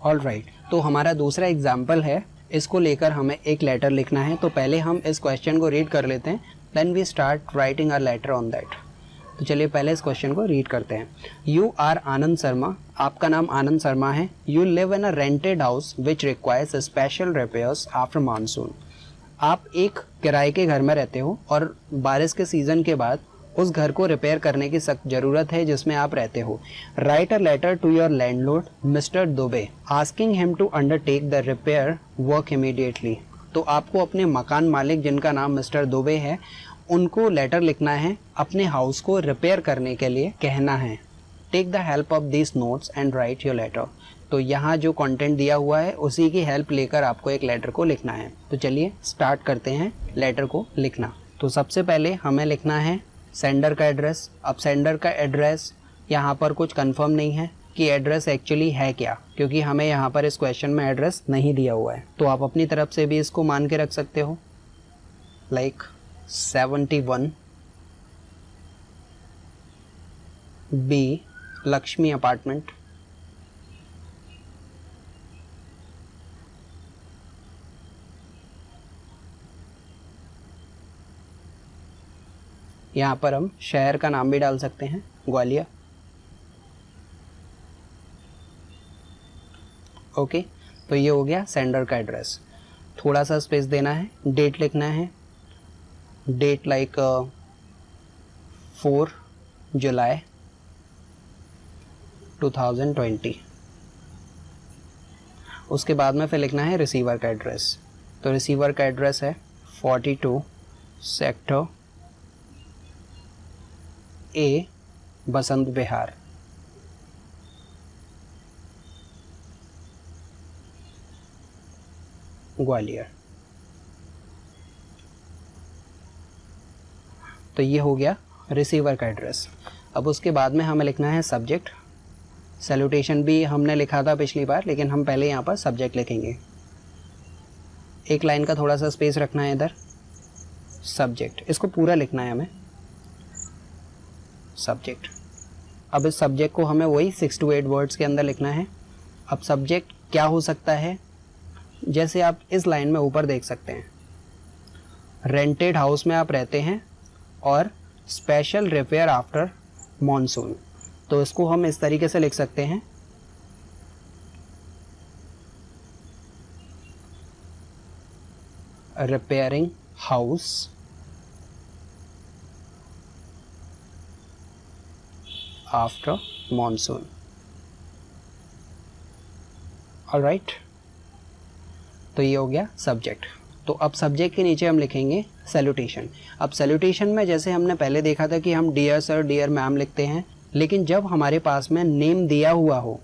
All right, तो हमारा दूसरा एग्जाम्पल है, इसको लेकर हमें एक लेटर लिखना है। तो पहले हम इस क्वेश्चन को रीड कर लेते हैं, then we start writing a letter on that. तो चलिए पहले इस क्वेश्चन को रीड करते हैं। यू आर आनंद शर्मा, आपका नाम आनंद शर्मा है। You live in a rented house which requires special repairs after monsoon. आप एक किराए के घर में रहते हो और बारिश के सीज़न के बाद उस घर को रिपेयर करने की सख्त ज़रूरत है जिसमें आप रहते हो। Write a letter to your landlord mister Dubey asking him to undertake the repair work immediately. तो आपको अपने मकान मालिक जिनका नाम मिस्टर दुबे है उनको लेटर लिखना है, अपने हाउस को रिपेयर करने के लिए कहना है। Take the help of this notes and write your letter. तो यहाँ जो कंटेंट दिया हुआ है उसी की हेल्प लेकर आपको एक लेटर को लिखना है। तो चलिए स्टार्ट करते हैं लेटर को लिखना। तो सबसे पहले हमें लिखना है सेंडर का एड्रेस। अब सेंडर का एड्रेस यहाँ पर कुछ कंफर्म नहीं है कि एड्रेस एक्चुअली है क्या, क्योंकि हमें यहाँ पर इस क्वेश्चन में एड्रेस नहीं दिया हुआ है। तो आप अपनी तरफ से भी इसको मान के रख सकते हो, लाइक 71 बी लक्ष्मी अपार्टमेंट, यहाँ पर हम शहर का नाम भी डाल सकते हैं, ग्वालियर। ओके, तो ये हो गया सेंडर का एड्रेस। थोड़ा सा स्पेस देना है, डेट लिखना है, डेट लाइक 4 जुलाई 2020। उसके बाद में फिर लिखना है रिसीवर का एड्रेस। तो रिसीवर का एड्रेस है 42 सेक्टर ए बसंत विहार, ग्वालियर। तो ये हो गया रिसीवर का एड्रेस। अब उसके बाद में हमें लिखना है सब्जेक्ट। सैल्यूटेशन भी हमने लिखा था पिछली बार, लेकिन हम पहले यहाँ पर सब्जेक्ट लिखेंगे। एक लाइन का थोड़ा सा स्पेस रखना है इधर, सब्जेक्ट, इसको पूरा लिखना है हमें, सब्जेक्ट। अब इस सब्जेक्ट को हमें वही 6 to 8 वर्ड्स के अंदर लिखना है। अब सब्जेक्ट क्या हो सकता है, जैसे आप इस लाइन में ऊपर देख सकते हैं, रेंटेड हाउस में आप रहते हैं और स्पेशल रिपेयर आफ्टर मॉनसून। तो इसको हम इस तरीके से लिख सकते हैं, repairing house after monsoon. Alright, तो ये हो गया सब्जेक्ट। तो अब सब्जेक्ट के नीचे हम लिखेंगे सैल्यूटेशन। अब सैल्यूटेशन में जैसे हमने पहले देखा था कि हम डियर सर डियर मैम लिखते हैं, लेकिन जब हमारे पास में नेम दिया हुआ हो,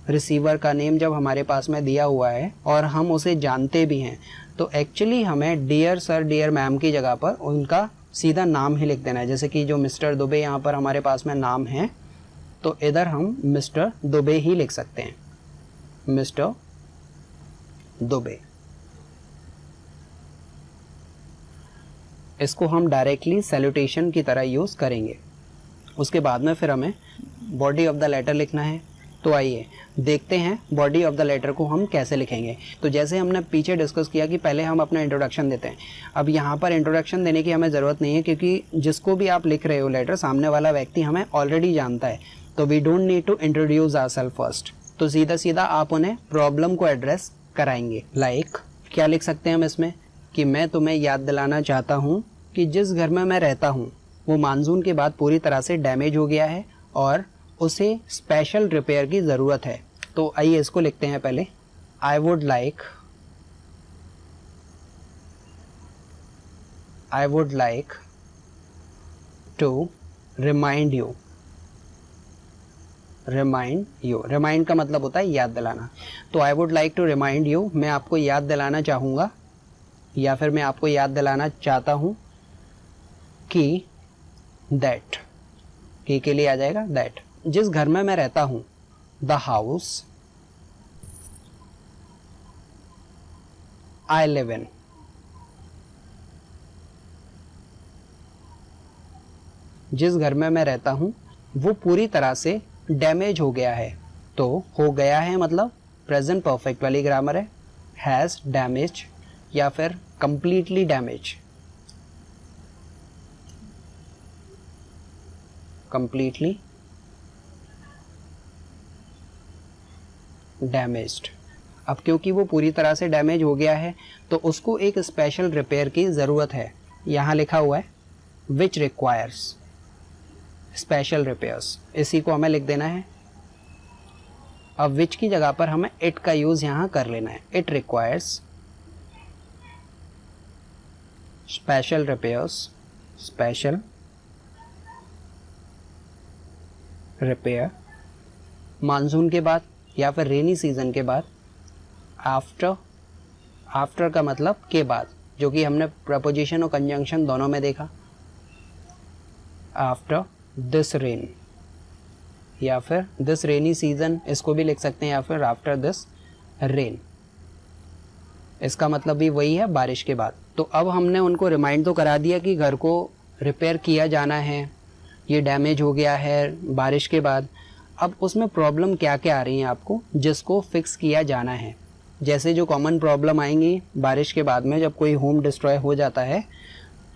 रिसीवर का नेम जब हमारे पास में दिया हुआ है और हम उसे जानते भी हैं, तो एक्चुअली हमें डियर सर डियर मैम की जगह पर उनका सीधा नाम ही लिख देना है। जैसे कि जो मिस्टर दुबे यहाँ पर हमारे पास में नाम है, तो इधर हम मिस्टर दुबे ही लिख सकते हैं, मिस्टर दुबे। इसको हम डायरेक्टली सैल्यूटेशन की तरह यूज़ करेंगे। उसके बाद में फिर हमें बॉडी ऑफ द लेटर लिखना है। तो आइए देखते हैं बॉडी ऑफ द लेटर को हम कैसे लिखेंगे। तो जैसे हमने पीछे डिस्कस किया कि पहले हम अपना इंट्रोडक्शन देते हैं, अब यहाँ पर इंट्रोडक्शन देने की हमें ज़रूरत नहीं है, क्योंकि जिसको भी आप लिख रहे हो लेटर, सामने वाला व्यक्ति हमें ऑलरेडी जानता है। तो we don't need to introduce ourself first. तो सीधा सीधा आप उन्हें प्रॉब्लम को एड्रेस कराएंगे। लाइक क्या लिख सकते हैं हम इसमें, कि मैं तुम्हें याद दिलाना चाहता हूँ कि जिस घर में मैं रहता हूँ वो मानसून के बाद पूरी तरह से डैमेज हो गया है और उसे स्पेशल रिपेयर की ज़रूरत है। तो आइए इसको लिखते हैं पहले। I would like to remind you. Remind का मतलब होता है याद दिलाना। तो I would like to remind you, मैं आपको याद दिलाना चाहूँगा या फिर मैं आपको याद दिलाना चाहता हूँ कि दैट, की के लिए आ जाएगा दैट, जिस घर में मैं रहता हूँ, the house I live in, जिस घर में मैं रहता हूँ वो पूरी तरह से डैमेज हो गया है। तो हो गया है मतलब प्रेजेंट परफेक्ट वाली ग्रामर है, हैज़ डैमेज या फिर कंप्लीटली डैमेज, कंप्लीटली डैमेज्ड। अब क्योंकि वो पूरी तरह से डैमेज हो गया है तो उसको एक स्पेशल रिपेयर की ज़रूरत है। यहाँ लिखा हुआ है विच रिक्वायर्स स्पेशल रिपेयर्स, इसी को हमें लिख देना है। अब विच की जगह पर हमें इट का यूज़ यहाँ कर लेना है। It requires special repairs, special repair monsoon के बाद या फिर रेनी सीजन के बाद। आफ्टर, आफ्टर का मतलब के बाद, जो कि हमने प्रपोजिशन और कंजंक्शन दोनों में देखा। आफ्टर दिस रेन या फिर दिस रेनी सीजन, इसको भी लिख सकते हैं, या फिर आफ्टर दिस रेन, इसका मतलब भी वही है, बारिश के बाद। तो अब हमने उनको रिमाइंड तो करा दिया कि घर को रिपेयर किया जाना है, ये डैमेज हो गया है बारिश के बाद। अब उसमें प्रॉब्लम क्या क्या आ रही हैं आपको जिसको फिक्स किया जाना है। जैसे जो कॉमन प्रॉब्लम आएंगी बारिश के बाद में, जब कोई होम डिस्ट्रॉय हो जाता है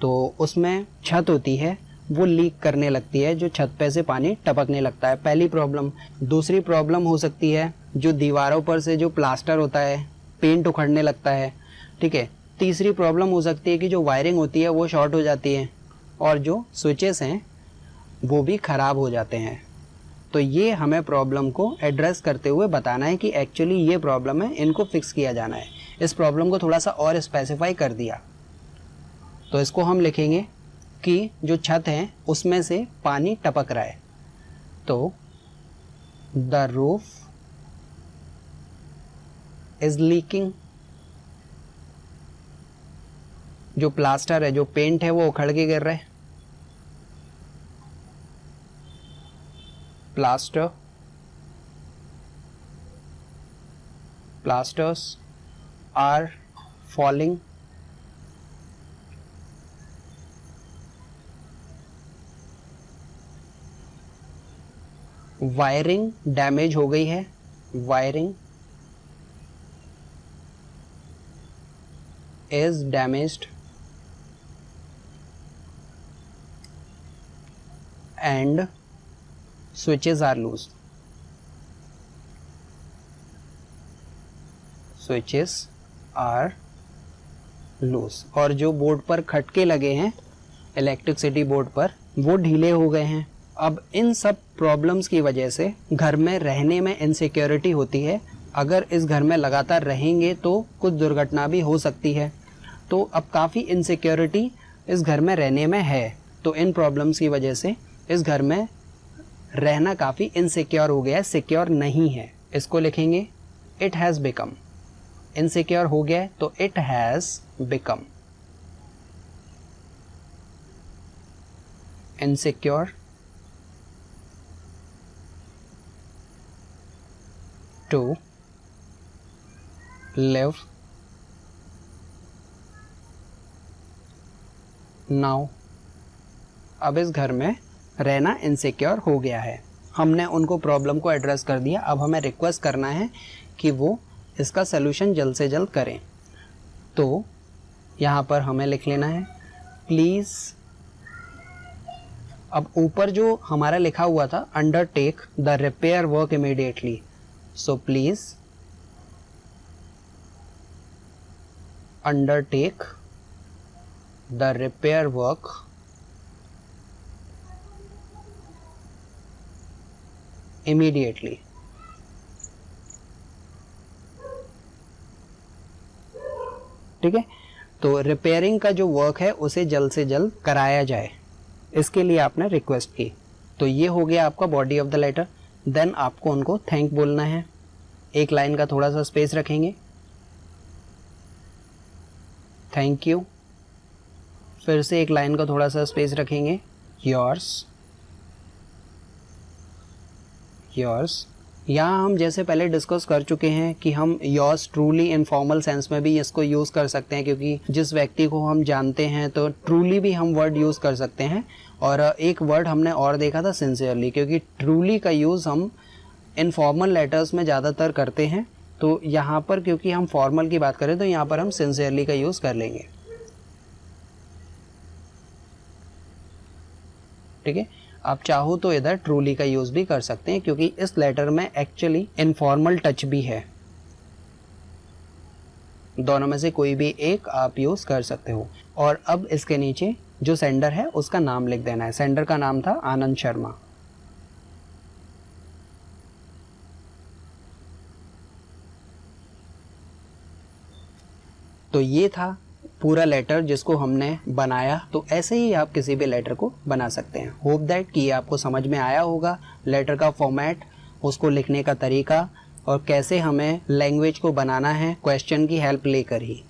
तो उसमें छत होती है वो लीक करने लगती है, जो छत पे से पानी टपकने लगता है, पहली प्रॉब्लम। दूसरी प्रॉब्लम हो सकती है जो दीवारों पर से जो प्लास्टर होता है पेंट उखड़ने लगता है, ठीक है। तीसरी प्रॉब्लम हो सकती है कि जो वायरिंग होती है वो शॉर्ट हो जाती है और जो स्विचेस हैं वो भी ख़राब हो जाते हैं। तो ये हमें प्रॉब्लम को एड्रेस करते हुए बताना है कि एक्चुअली ये प्रॉब्लम है, इनको फिक्स किया जाना है। इस प्रॉब्लम को थोड़ा सा और स्पेसिफाई कर दिया तो इसको हम लिखेंगे कि जो छत है उसमें से पानी टपक रहा है, तो द रूफ इज लीकिंग। जो प्लास्टर है, जो पेंट है, वो उखड़ के गिर रहा है। plasters are falling। Wiring damage हो गई है, wiring is damaged and switches are loose, switches are loose। और जो बोर्ड पर खटके लगे हैं इलेक्ट्रिसिटी बोर्ड पर वो ढीले हो गए हैं। अब इन सब प्रॉब्लम्स की वजह से घर में रहने में इनसिक्योरिटी होती है। अगर इस घर में लगातार रहेंगे तो कुछ दुर्घटना भी हो सकती है। तो अब काफ़ी इनसिक्योरिटी इस घर में रहने में है, तो इन प्रॉब्लम्स की वजह से इस घर में रहना काफ़ी इनसिक्योर हो गया है, सिक्योर नहीं है। इसको लिखेंगे इट हैज़ बिकम। इनसिक्योर हो गया है तो it has become insecure to live now. अब इस घर में रहना इनसिक्योर हो गया है। हमने उनको प्रॉब्लम को एड्रेस कर दिया। अब हमें रिक्वेस्ट करना है कि वो इसका सलूशन जल्द से जल्द करें। तो यहाँ पर हमें लिख लेना है प्लीज़। अब ऊपर जो हमारा लिखा हुआ था undertake the repair work immediately, so please undertake the repair work immediately. ठीक है, तो रिपेयरिंग का जो वर्क है उसे जल्द से जल्द कराया जाए, इसके लिए आपने रिक्वेस्ट की। तो ये हो गया आपका body of the letter. Then आपको उनको थैंक बोलना है। एक लाइन का थोड़ा सा स्पेस रखेंगे, थैंक यू। फिर से एक लाइन का थोड़ा सा स्पेस रखेंगे, योर्स, योर्स। यहाँ हम जैसे पहले डिस्कस कर चुके हैं कि हम योर्स ट्रूली इनफॉर्मल सेंस में भी इसको यूज़ कर सकते हैं, क्योंकि जिस व्यक्ति को हम जानते हैं तो ट्रूली भी हम वर्ड यूज़ कर सकते हैं। और एक वर्ड हमने और देखा था सिंसियरली, क्योंकि ट्रूली का यूज़ हम इनफॉर्मल लेटर्स में ज़्यादातर करते हैं तो यहाँ पर क्योंकि हम फॉर्मल की बात करें तो यहाँ पर हम सिंसियरली का यूज़ कर लेंगे। ठीक है, आप चाहो तो इधर ट्रूली का यूज़ भी कर सकते हैं क्योंकि इस लेटर में एक्चुअली इनफॉर्मल टच भी है। दोनों में से कोई भी एक आप यूज़ कर सकते हो। और अब इसके नीचे जो सेंडर है उसका नाम लिख देना है। सेंडर का नाम था आनंद शर्मा। तो ये था पूरा लेटर जिसको हमने बनाया। तो ऐसे ही आप किसी भी लेटर को बना सकते हैं। होप दैट कि आपको समझ में आया होगा लेटर का फॉर्मेट, उसको लिखने का तरीका और कैसे हमें लैंग्वेज को बनाना है क्वेश्चन की हेल्प लेकर ही।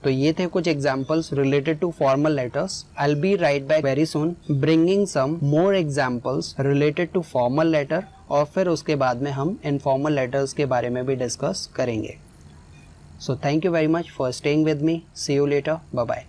तो ये थे कुछ examples related to formal letters. I will be right back very soon bringing some more examples related to formal letter और फिर उसके बाद में हम इनफॉर्मल लेटर्स के बारे में भी डिस्कस करेंगे। So thank you very much for staying with me. See you later. Bye bye.